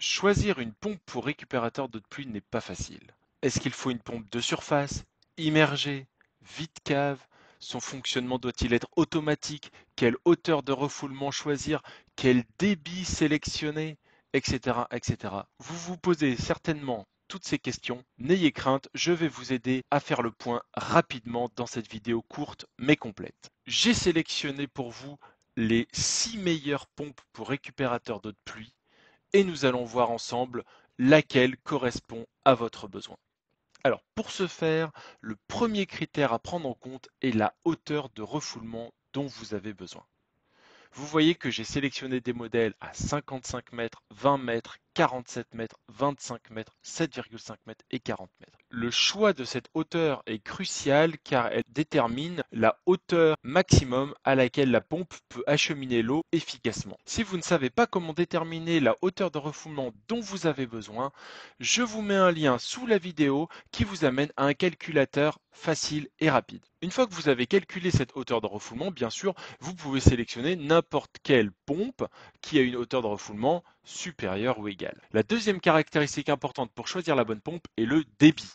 Choisir une pompe pour récupérateur d'eau de pluie n'est pas facile. Est-ce qu'il faut une pompe de surface, immergée, vide-cave? Son fonctionnement doit-il être automatique? Quelle hauteur de refoulement choisir? Quel débit sélectionner? Etc. etc. Vous vous posez certainement toutes ces questions. N'ayez crainte, je vais vous aider à faire le point rapidement dans cette vidéo courte mais complète. J'ai sélectionné pour vous les 6 meilleures pompes pour récupérateur d'eau de pluie et nous allons voir ensemble laquelle correspond à votre besoin. Alors pour ce faire, le premier critère à prendre en compte est la hauteur de refoulement dont vous avez besoin. Vous voyez que j'ai sélectionné des modèles à 55 mètres, 20 mètres, 47 mètres, 25 mètres, 7,5 mètres et 40 mètres. Le choix de cette hauteur est crucial car elle détermine la hauteur maximum à laquelle la pompe peut acheminer l'eau efficacement. Si vous ne savez pas comment déterminer la hauteur de refoulement dont vous avez besoin, je vous mets un lien sous la vidéo qui vous amène à un calculateur facile et rapide. Une fois que vous avez calculé cette hauteur de refoulement, bien sûr, vous pouvez sélectionner n'importe quelle pompe qui a une hauteur de refoulement supérieure ou égale. La deuxième caractéristique importante pour choisir la bonne pompe est le débit.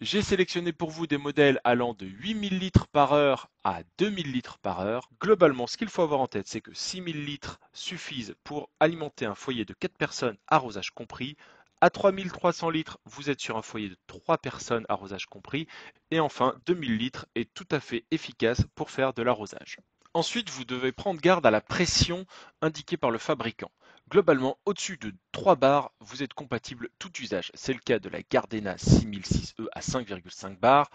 J'ai sélectionné pour vous des modèles allant de 8000 litres par heure à 2000 litres par heure. Globalement, ce qu'il faut avoir en tête, c'est que 6000 litres suffisent pour alimenter un foyer de 4 personnes, arrosage compris. À 3300 litres, vous êtes sur un foyer de 3 personnes, arrosage compris. Et enfin, 2000 litres est tout à fait efficace pour faire de l'arrosage. Ensuite, vous devez prendre garde à la pression indiquée par le fabricant. Globalement, au-dessus de 3 bars, vous êtes compatible tout usage. C'est le cas de la Gardena 6006E à 5,5 bars,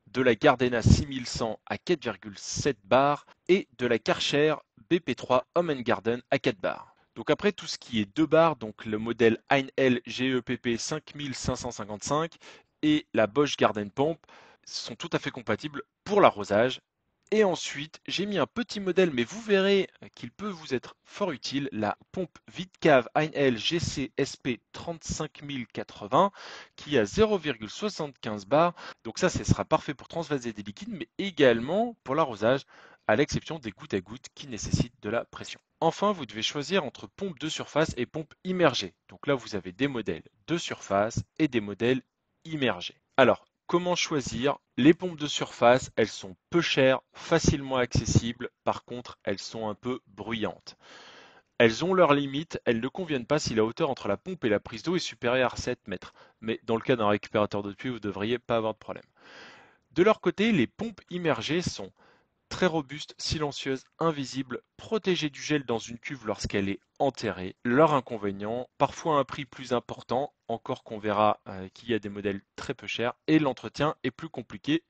de la Gardena 6100 à 4,7 bars et de la Karcher BP3 Home & Garden à 4 bars. Donc après tout ce qui est 2 bars, donc le modèle Heinl GEPP 5555 et la Bosch Garden Pump sont tout à fait compatibles pour l'arrosage. Et ensuite, j'ai mis un petit modèle, mais vous verrez qu'il peut vous être fort utile, la pompe vide-cave Heinl GC SP 35080 qui a 0,75 bar. Donc ça, ce sera parfait pour transvaser des liquides, mais également pour l'arrosage, à l'exception des gouttes à gouttes qui nécessitent de la pression. Enfin, vous devez choisir entre pompe de surface et pompe immergée. Donc là, vous avez des modèles de surface et des modèles immergés. Alors, comment choisir? Les pompes de surface, elles sont peu chères, facilement accessibles, par contre elles sont un peu bruyantes. Elles ont leurs limites, elles ne conviennent pas si la hauteur entre la pompe et la prise d'eau est supérieure à 7 mètres. Mais dans le cas d'un récupérateur d'eau de pluie, vous ne devriez pas avoir de problème. De leur côté, les pompes immergées sont très robuste, silencieuse, invisible, protégée du gel dans une cuve lorsqu'elle est enterrée. Leur inconvénient, parfois un prix plus important, encore qu'on verra qu'il y a des modèles très peu chers, et l'entretien est plus compliqué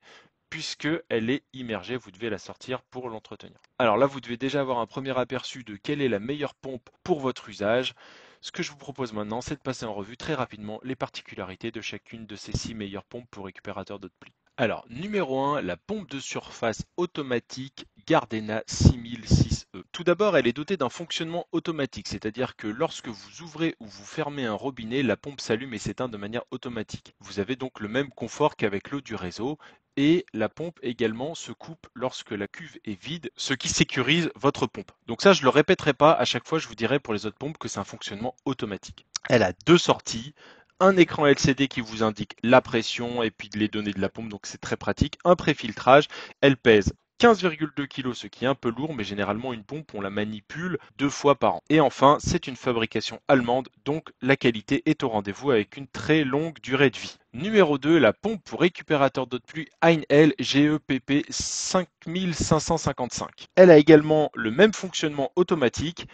puisqu'elle est immergée, vous devez la sortir pour l'entretenir. Alors là, vous devez déjà avoir un premier aperçu de quelle est la meilleure pompe pour votre usage. Ce que je vous propose maintenant, c'est de passer en revue très rapidement les particularités de chacune de ces 6 meilleures pompes pour récupérateur d'eau de pluie. Alors, numéro 1, la pompe de surface automatique Gardena 6006E. Tout d'abord, elle est dotée d'un fonctionnement automatique, c'est-à-dire que lorsque vous ouvrez ou vous fermez un robinet, la pompe s'allume et s'éteint de manière automatique. Vous avez donc le même confort qu'avec l'eau du réseau et la pompe également se coupe lorsque la cuve est vide, ce qui sécurise votre pompe. Donc ça, je ne le répéterai pas, à chaque fois je vous dirai pour les autres pompes que c'est un fonctionnement automatique. Elle a deux sorties, un écran LCD qui vous indique la pression et puis les données de la pompe, donc c'est très pratique. Un préfiltrage, elle pèse 15,2 kg, ce qui est un peu lourd, mais généralement une pompe, on la manipule 2 fois par an. Et enfin, c'est une fabrication allemande, donc la qualité est au rendez-vous avec une très longue durée de vie. Numéro 2, la pompe pour récupérateur d'eau de pluie Heinl GEPP 5555. Elle a également le même fonctionnement automatique.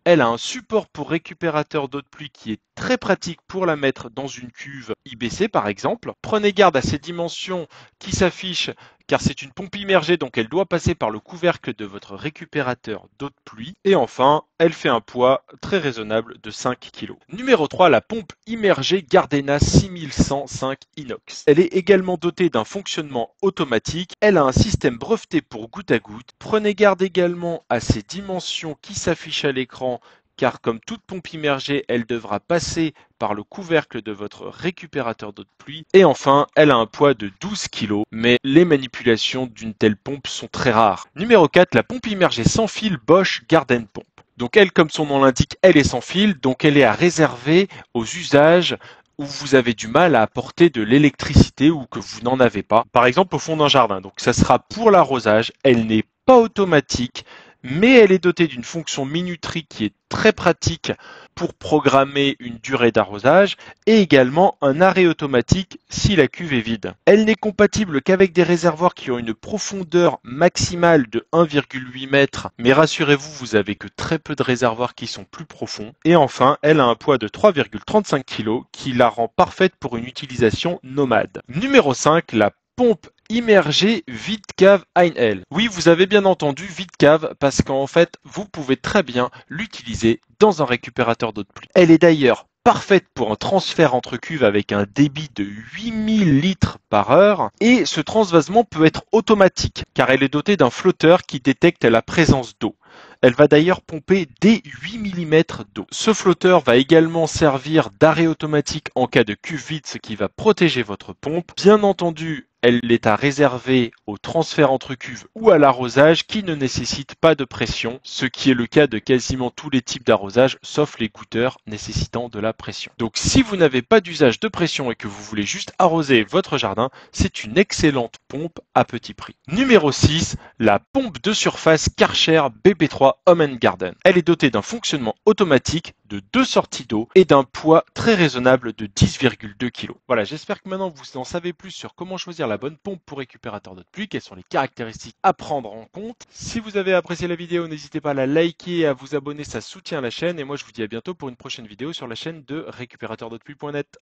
Elle a un support pour récupérateur d'eau de pluie qui est très pratique pour la mettre dans une cuve IBC par exemple. Prenez garde à ces dimensions qui s'affichent car c'est une pompe immergée donc elle doit passer par le couvercle de votre récupérateur d'eau de pluie. Et enfin, elle fait un poids très raisonnable de 5 kg. Numéro 3, la pompe immergée Gardena 6105 inox. Elle est également dotée d'un fonctionnement automatique. Elle a un système breveté pour goutte à goutte. Prenez garde également à ces dimensions qui s'affichent à l'écran car comme toute pompe immergée, elle devra passer par le couvercle de votre récupérateur d'eau de pluie. Et enfin, elle a un poids de 12 kg, mais les manipulations d'une telle pompe sont très rares. Numéro 4, la pompe immergée sans fil Bosch Garden Pump. Donc elle, comme son nom l'indique, elle est sans fil, donc elle est à réserver aux usages où vous avez du mal à apporter de l'électricité ou que vous n'en avez pas. Par exemple au fond d'un jardin. Donc ça sera pour l'arrosage. Elle n'est pas automatique, mais elle est dotée d'une fonction minuterie qui est très pratique pour programmer une durée d'arrosage et également un arrêt automatique si la cuve est vide. Elle n'est compatible qu'avec des réservoirs qui ont une profondeur maximale de 1,8 m, mais rassurez-vous, vous avez que très peu de réservoirs qui sont plus profonds. Et enfin, elle a un poids de 3,35 kg qui la rend parfaite pour une utilisation nomade. Numéro 5, la pompe immergée vide cave 1L. Oui, vous avez bien entendu vide cave parce qu'en fait, vous pouvez très bien l'utiliser dans un récupérateur d'eau de pluie. Elle est d'ailleurs parfaite pour un transfert entre cuves avec un débit de 8000 litres par heure et ce transvasement peut être automatique car elle est dotée d'un flotteur qui détecte la présence d'eau. Elle va d'ailleurs pomper dès 8 mm d'eau. Ce flotteur va également servir d'arrêt automatique en cas de cuve vide, ce qui va protéger votre pompe. Bien entendu, elle est à réserver au transfert entre cuves ou à l'arrosage qui ne nécessite pas de pression, ce qui est le cas de quasiment tous les types d'arrosage, sauf les goutteurs nécessitant de la pression. Donc si vous n'avez pas d'usage de pression et que vous voulez juste arroser votre jardin, c'est une excellente pompe à petit prix. Numéro 6, la pompe de surface Karcher BB3 Home & Garden. Elle est dotée d'un fonctionnement automatique, de 2 sorties d'eau et d'un poids très raisonnable de 10,2 kg. Voilà, j'espère que maintenant vous en savez plus sur comment choisir la bonne pompe pour récupérateur d'eau de pluie, quelles sont les caractéristiques à prendre en compte. Si vous avez apprécié la vidéo, n'hésitez pas à la liker et à vous abonner, ça soutient la chaîne. Et moi je vous dis à bientôt pour une prochaine vidéo sur la chaîne de récupérateurd'eau de pluie.net.